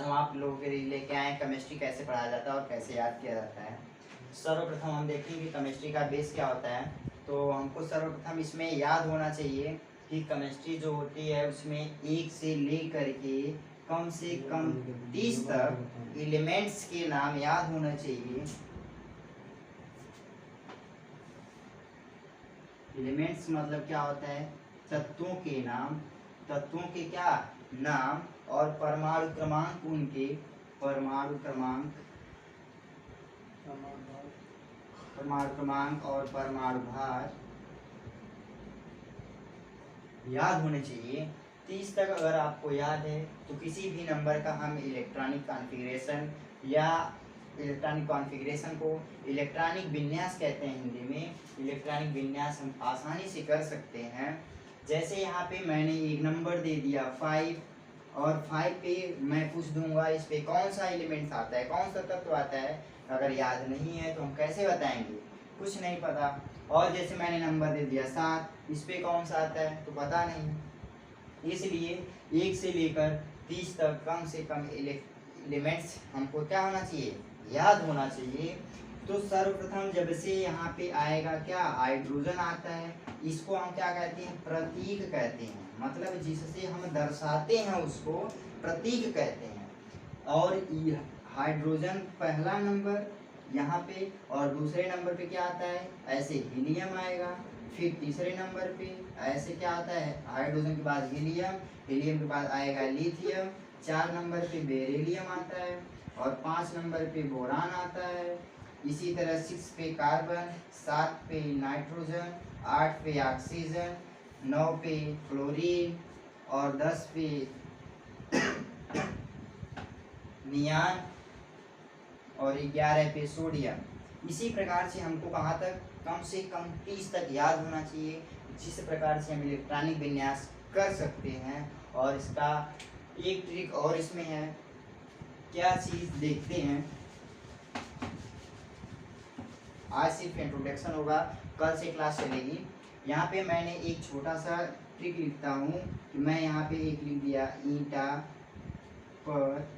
हम आप लोगों के लिए लेके आए केमिस्ट्री कैसे पढ़ाया जाता है और कैसे याद किया जाता है। सर्वप्रथम हम देखेंगे केमिस्ट्री का बेस क्या होता है। तो हमको सर्वप्रथम इसमें याद होना चाहिए कि केमिस्ट्री जो होती है उसमें 1 से लेकर के कम से कम 30 तक एलिमेंट्स के नाम याद होना चाहिए। एलिमेंट्स मतलब क्या होता है? तत्वों के नाम, तत्वों के क्या नाम और परमाणु क्रमांक, उनके परमाणु क्रमांक, परमाणु क्रमांक और परमाणु भार याद होने चाहिए। 30 तक अगर आपको याद है तो किसी भी नंबर का हम इलेक्ट्रॉनिक कॉन्फ़िगरेशन या इलेक्ट्रॉनिक कॉन्फ़िगरेशन को इलेक्ट्रॉनिक विन्यास कहते हैं हिंदी में। इलेक्ट्रॉनिक विन्यास हम आसानी से कर सकते हैं। जैसे यहाँ पे मैंने एक नंबर दे दिया 5 और 5 पे मैं पूछ दूंगा इस पे कौन सा एलिमेंट्स आता है, कौन सा तत्व आता है। अगर याद नहीं है तो हम कैसे बताएंगे, कुछ नहीं पता। और जैसे मैंने नंबर दे दिया 7, इस पे कौन सा आता है तो पता नहीं। इसलिए 1 से लेकर 30 तक कम से कम एलिमेंट्स हमको क्या होना चाहिए, याद होना चाहिए। तो सर्वप्रथम जब से यहाँ पे आएगा क्या, हाइड्रोजन आता है, इसको हम क्या कहते हैं, प्रतीक कहते हैं। मतलब जिससे हम दर्शाते हैं उसको प्रतीक कहते हैं। और हाइड्रोजन पहला नंबर यहाँ पे, और दूसरे नंबर पे क्या आता है, ऐसे हीलियम आएगा। फिर तीसरे नंबर पे ऐसे क्या आता है, हाइड्रोजन के बाद हीलियम, हीलियम के बाद आएगा लिथियम, 4 नंबर पे बेरिलियम आता है, और 5 नंबर पे बोरान आता है। इसी तरह 6 पे कार्बन, 7 पे नाइट्रोजन, 8 पे ऑक्सीजन, 9 पे फ्लोरीन और 10 पे नियान और 11 पे सोडियम। इसी प्रकार से हमको कहाँ तक, कम से कम 30 तक याद होना चाहिए, जिस प्रकार से हम इलेक्ट्रॉनिक विन्यास कर सकते हैं। और इसका एक ट्रिक और इसमें है, क्या चीज़ देखते हैं। आज सिर्फ इंट्रोडक्शन होगा, कल से क्लास चलेगी। यहाँ पे मैंने एक छोटा सा ट्रिक लिखता हूँ कि मैं यहाँ पे एक लिख दिया, ईंटा पर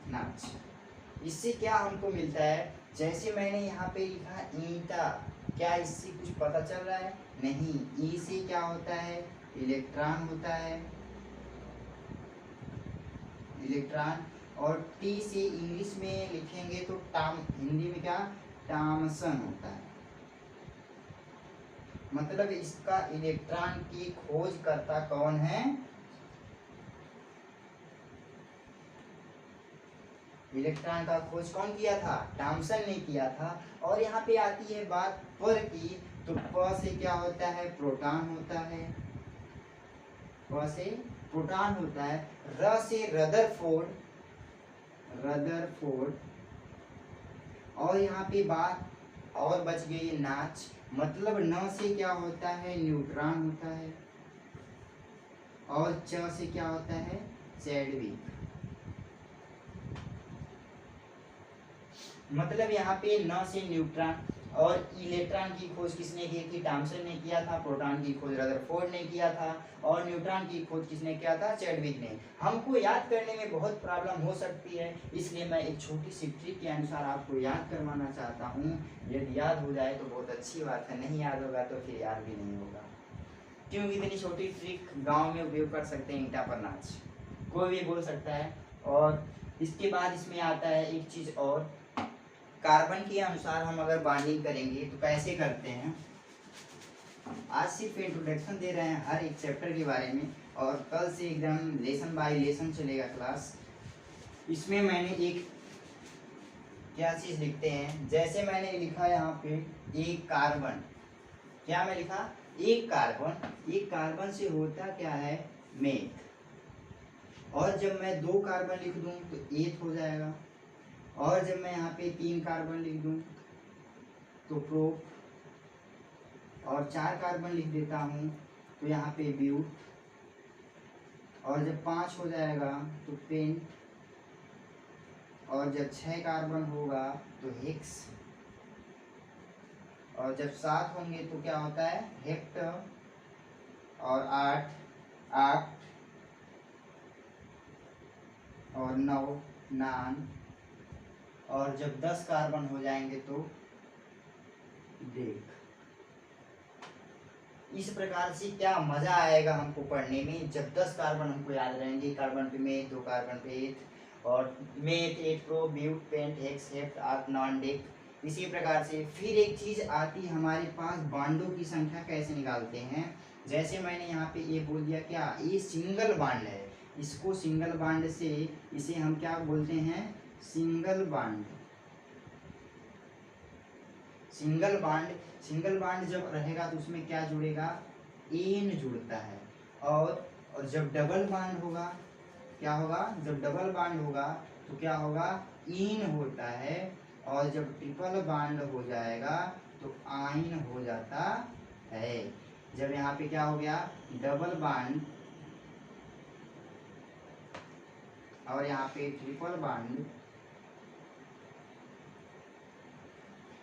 नाच। इससे क्या हमको मिलता है, जैसे मैंने यहाँ पे लिखा ईंटा, क्या इससे कुछ पता चल रहा है? नहीं। ई से क्या होता है, इलेक्ट्रॉन होता है, इलेक्ट्रॉन। और टी से इंग्लिश में लिखेंगे तो टाम, हिंदी में क्या, टामसन होता है। मतलब इसका इलेक्ट्रॉन की खोज करता कौन है, इलेक्ट्रॉन का खोज कौन किया था, थॉमसन ने किया था। और यहाँ पे आती है बात पर की, तो प से क्या होता है, प्रोटॉन होता है, प से प्रोटॉन होता है। र से रदरफोर्ड, रदरफोर्ड। और यहाँ पे बात और बच गई नाच। मतलब न से क्या होता है, न्यूट्रॉन होता है। और च से क्या होता है, चैडविक। मतलब यहाँ पे न से न्यूट्रॉन। और इलेक्ट्रॉन की खोज किसने की थी, थॉमसन ने किया था। प्रोटॉन की खोज रदरफोर्ड ने किया था। और न्यूट्रॉन की खोज किसने किया था, चैडविक ने। हमको याद करने में बहुत प्रॉब्लम हो सकती है, इसलिए मैं एक छोटी सी ट्रिक के अनुसार आपको याद करवाना चाहता हूँ। यदि याद हो जाए तो बहुत अच्छी बात है, नहीं याद होगा तो फिर याद भी नहीं होगा। क्योंकि इतनी छोटी ट्रिक गाँव में उपयोग कर सकते हैं, ईंटा पर नाच, कोई भी बोल सकता है। और इसके बाद इसमें आता है एक चीज़ और, कार्बन के अनुसार हम अगर बाइंडिंग करेंगे तो कैसे करते हैं। आज सिर्फ इंट्रोडक्शन दे रहे हैं हर एक चैप्टर के बारे में, और कल से एकदम लेसन बाय लेसन चलेगा क्लास। इसमें मैंने एक क्या चीज़ लिखते हैं, जैसे मैंने लिखा यहाँ पे एक कार्बन, क्या मैं लिखा, एक कार्बन। एक कार्बन से होता क्या है, मेथ। और जब मैं 2 कार्बन लिख दूं तो एथ हो जाएगा। और जब मैं यहाँ पे 3 कार्बन लिख दूं तो प्रोप, और 4 कार्बन लिख देता हूँ तो यहाँ पे ब्यूट। और जब 5 हो जाएगा तो पेंट। और जब 6 कार्बन होगा तो हेक्स। और जब 7 होंगे तो क्या होता है, हेप्ट। और 8 आक्ट। और 9 नान, और जब 10 कार्बन हो जाएंगे तो देख। इस प्रकार से क्या मजा आएगा हमको पढ़ने में जब 10 कार्बन हमको याद रहेंगे। कार्बन पे मेथ, 2 कार्बन पे एथ, और meth, eth pro, but, pent, hex, hept, आर्क, नॉन, डेक। इसी प्रकार से फिर एक चीज आती हमारे पास, बांडों की संख्या कैसे निकालते हैं। जैसे मैंने यहाँ पे ये बोल दिया, क्या ये सिंगल बांड है, इसको सिंगल बांड से, इसे हम क्या बोलते हैं, सिंगल बांड। सिंगल बांड जब रहेगा तो उसमें क्या जुड़ेगा, एन जुड़ता है। और जब डबल बांड होगा, क्या होगा, जब डबल बांड होगा तो क्या होगा, इन होता है। और जब ट्रिपल बांड हो जाएगा तो आइन हो जाता है। जब यहाँ पे क्या हो गया, डबल बांड और यहाँ पे ट्रिपल बांड,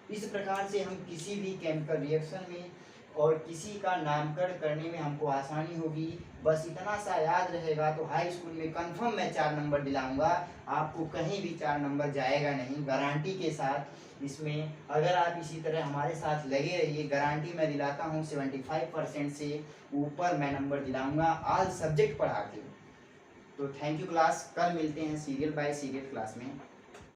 इस प्रकार से हम किसी भी केमिकल रिएक्शन में और किसी का नामकरण करने में हमको आसानी होगी। बस इतना सा याद रहेगा तो हाई स्कूल में कंफर्म मैं 4 नंबर दिलाऊंगा आपको, कहीं भी 4 नंबर जाएगा नहीं, गारंटी के साथ। इसमें अगर आप इसी तरह हमारे साथ लगे रहिए, गारंटी मैं दिलाता हूँ 75% से ऊपर मैं नंबर दिलाऊंगा ऑल सब्जेक्ट पढ़ा के। तो थैंक यू क्लास, कल मिलते हैं सीरियल बाय सीरियल क्लास में।